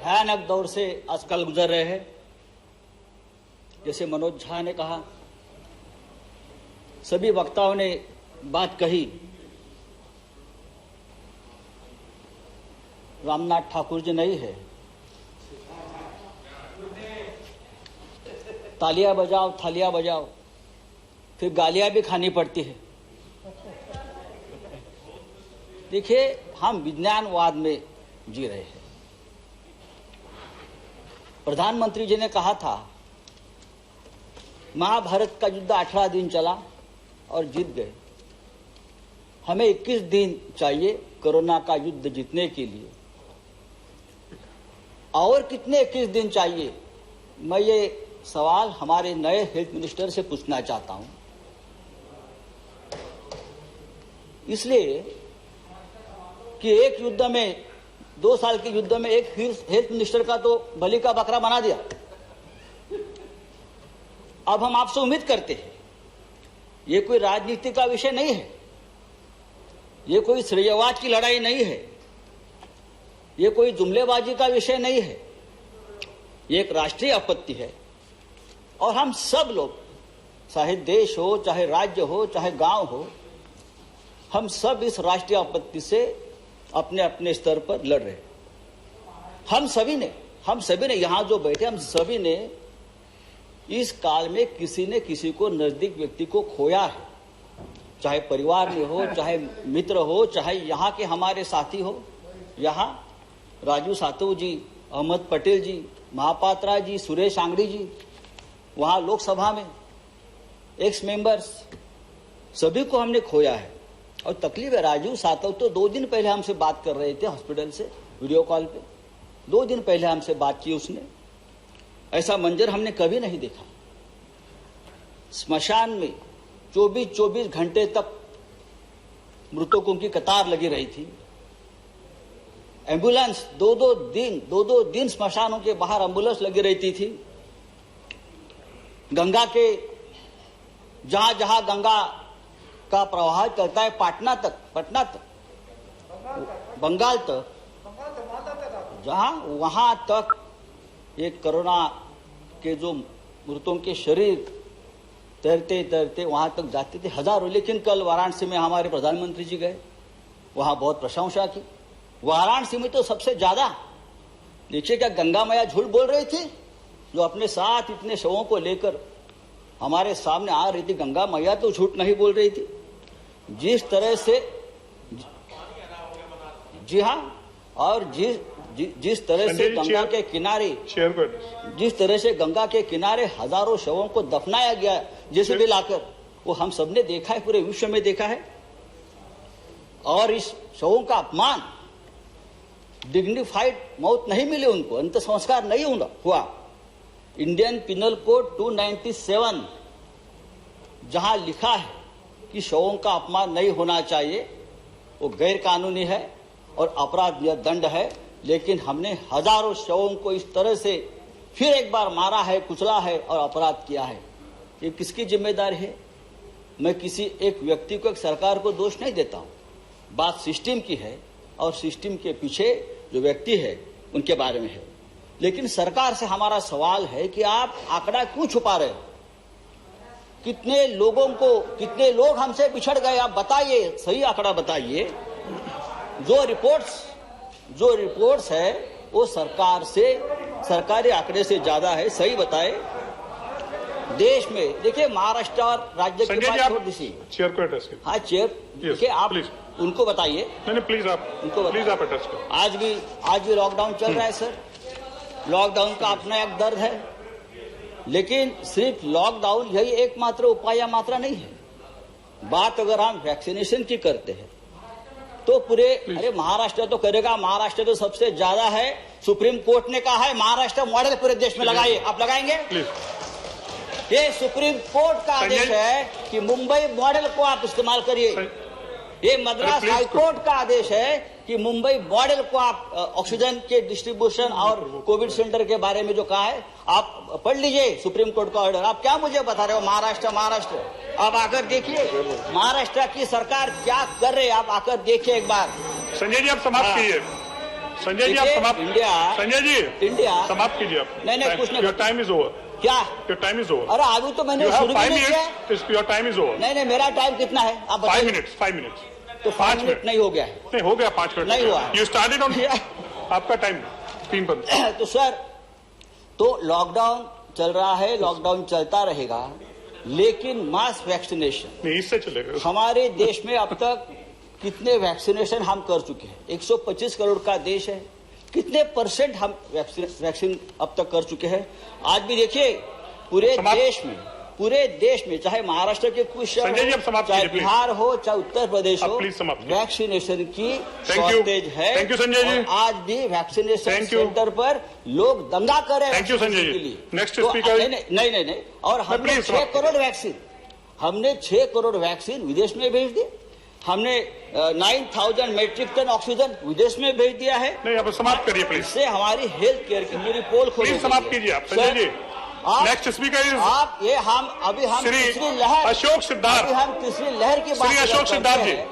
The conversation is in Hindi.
भयानक दौर से आजकल गुजर रहे हैं। जैसे मनोज झा ने कहा, सभी वक्ताओं ने बात कही, रामनाथ ठाकुर जी नहीं है, तालियां बजाओ थालियां बजाओ, फिर गालियां भी खानी पड़ती है। देखिए, हम विज्ञानवाद में जी रहे हैं। प्रधानमंत्री जी ने कहा था महाभारत का युद्ध 18 दिन चला और जीत गए। हमें 21 दिन चाहिए कोरोना का युद्ध जीतने के लिए। और कितने 21 दिन चाहिए, मैं ये सवाल हमारे नए हेल्थ मिनिस्टर से पूछना चाहता हूं। इसलिए कि एक युद्ध में, 2 साल के युद्ध में एक हेल्थ मिनिस्टर का तो बलि का बकरा बना दिया। अब हम आपसे उम्मीद करते हैं, ये कोई राजनीति का विषय नहीं है, ये कोई श्रेयवाद की लड़ाई नहीं है, ये कोई जुमलेबाजी का विषय नहीं है, ये एक राष्ट्रीय आपत्ति है। और हम सब लोग, चाहे देश हो, चाहे राज्य हो, चाहे गांव हो, हम सब इस राष्ट्रीय आपत्ति से अपने अपने स्तर पर लड़ रहे हैं। हम सभी ने यहां जो बैठे, हम सभी ने इस काल में किसी ने किसी को, नजदीक व्यक्ति को खोया है, चाहे परिवार में हो, चाहे मित्र हो, चाहे यहाँ के हमारे साथी हो। यहाँ राजू सातव जी, अहमद पटेल जी, महापात्रा जी, सुरेश आंगड़ी जी, वहाँ लोकसभा में एक्स मेंबर्स, सभी को हमने खोया है। और तकलीफ है, राजू सातव तो 2 दिन पहले हमसे बात कर रहे थे हॉस्पिटल से, वीडियो कॉल पे 2 दिन पहले हमसे बात की उसने। ऐसा मंजर हमने कभी नहीं देखा। स्मशान में 24 घंटे तक मृतकों की कतार लगी रही थी। एम्बुलेंस 2-2 दिन स्मशानों के बाहर एम्बुलेंस लगी रहती थी। गंगा के जहां गंगा का प्रवाह चलता है, पटना तक, बंगाल तक, वहां तक ये कोरोना के जो मृतों के शरीर तैरते तैरते वहां तक जाते थे हजारों। लेकिन कल वाराणसी में हमारे प्रधानमंत्री जी गए, वहां बहुत प्रशंसा की। वाराणसी में तो सबसे ज्यादा, देखिए क्या गंगा मैया झूठ बोल रही थी, जो अपने साथ इतने शवों को लेकर हमारे सामने आ रही थी। गंगा मैया तो झूठ नहीं बोल रही थी। जिस तरह से, जी हाँ, और जिस तरह से गंगा के किनारे, जिस तरह से गंगा के किनारे हजारों शवों को दफनाया गया जैसे भी लाकर, वो हम सबने देखा है, पूरे विश्व में देखा है। और इस शवों का अपमान, डिग्निफाइड मौत नहीं मिली उनको, अंत संस्कार नहीं हुआ। इंडियन पिनल कोड 297 जहां लिखा है कि शवों का अपमान नहीं होना चाहिए, वो गैर कानूनी है और अपराध या दंड है। लेकिन हमने हजारों शवों को इस तरह से फिर एक बार मारा है, कुचला है और अपराध किया है। ये किसकी जिम्मेदारी है? मैं किसी एक व्यक्ति को, एक सरकार को दोष नहीं देता हूं। बात सिस्टम की है और सिस्टम के पीछे जो व्यक्ति है उनके बारे में है। लेकिन सरकार से हमारा सवाल है कि आप आंकड़ा क्यों छुपा रहे हो? कितने लोग हमसे बिछड़ गए, आप बताइए, सही आंकड़ा बताइए। जो रिपोर्ट्स है वो सरकारी आंकड़े से ज्यादा है, सही बताए। देश में देखिए, महाराष्ट्र और राज्य की बात छोड़ दीजिए, चेयर को एड्रेस कीजिए। हाँ चेयर, देखिए आप उनको बताइए। नहीं प्लीज आप एड्रेस करो। आज भी लॉकडाउन चल रहा है सर, लॉकडाउन का अपना एक दर्द है। लेकिन सिर्फ लॉकडाउन यही एकमात्र उपाय या मात्रा नहीं है। बात अगर हम वैक्सीनेशन की करते हैं तो पूरे, अरे महाराष्ट्र तो करेगा, महाराष्ट्र तो सबसे ज्यादा है। सुप्रीम कोर्ट ने कहा है महाराष्ट्र मॉडल पूरे देश में लगाइए, आप लगाएंगे? ये सुप्रीम कोर्ट का आदेश है कि मुंबई मॉडल को आप इस्तेमाल करिए। ये मद्रास हाईकोर्ट का आदेश है कि मुंबई मॉडल को आप ऑक्सीजन के डिस्ट्रीब्यूशन और कोविड सेंटर के बारे में जो कहा है, आप पढ़ लीजिए सुप्रीम कोर्ट का ऑर्डर। आप क्या मुझे बता रहे हो महाराष्ट्र? आप आकर देखिए महाराष्ट्र की सरकार क्या कर रही है, आप आकर देखिए एक बार। संजय जी आप समाप्त कीजिए। संजय जी आप समाप्त इंडिया संजय जी इंडिया समाप्त कीजिए आप नहीं, कुछ नहीं। योर टाइम इज ओवर क्या योर टाइम इज ओवर अरे अभी तो मैंने यू हैव शुरू भी 5 नहीं किया है। Minutes your time is over नहीं मेरा टाइम कितना है आप 5 बताइए। मिनट्स 5 मिनट्स तो 5 मिनट नहीं हो गया है। नहीं हो गया 5 मिनट नहीं हुआ है। यू स्टार्टेड ऑन आपका टाइम 3 बंद तो सर तो लॉकडाउन चल रहा है, लॉकडाउन चलता रहेगा, लेकिन मास वैक्सीनेशन नहीं इससे चलेगा हमारे देश में अब तक कितने वैक्सीनेशन हम कर चुके हैं? 125 करोड़ का देश है, कितने % हम वैक्सीन अब तक कर चुके हैं? आज भी देखिए पूरे देश में चाहे महाराष्ट्र के कुछ शहर संजय जी, अब हो, समाप्त चाहे कीजिए, बिहार हो, चाहे उत्तर प्रदेश अब हो, प्लीज समाप्त कीजिए। वैक्सीनेशन की Thank you. शॉर्टेज है। Thank you, Sanjay ji. और आज भी वैक्सीनेशन Thank you. सेंटर पर लोग दंगा कर रहे हैं। Thank you, Sanjay ji. के लिए। Next तो speaker। नहीं और हमने please 6 समाप्त करोड़ वैक्सीन विदेश में भेज दी। हमने 9,000 मेट्रिक टन ऑक्सीजन विदेश में भेज दिया है। नहीं आप समाप्त करिए प्लीज इससे हमारी हेल्थ केयर की पूरी पोल खोल प्लीज समाप्त कीजिए आप Sanjay ji next speaker is आप ये हम श्री तीसरी लहर अशोक सिद्धार्थ अभी हम तीसरी लहर की बात श्री अशोक करते सिद्धार्थ जी। हैं।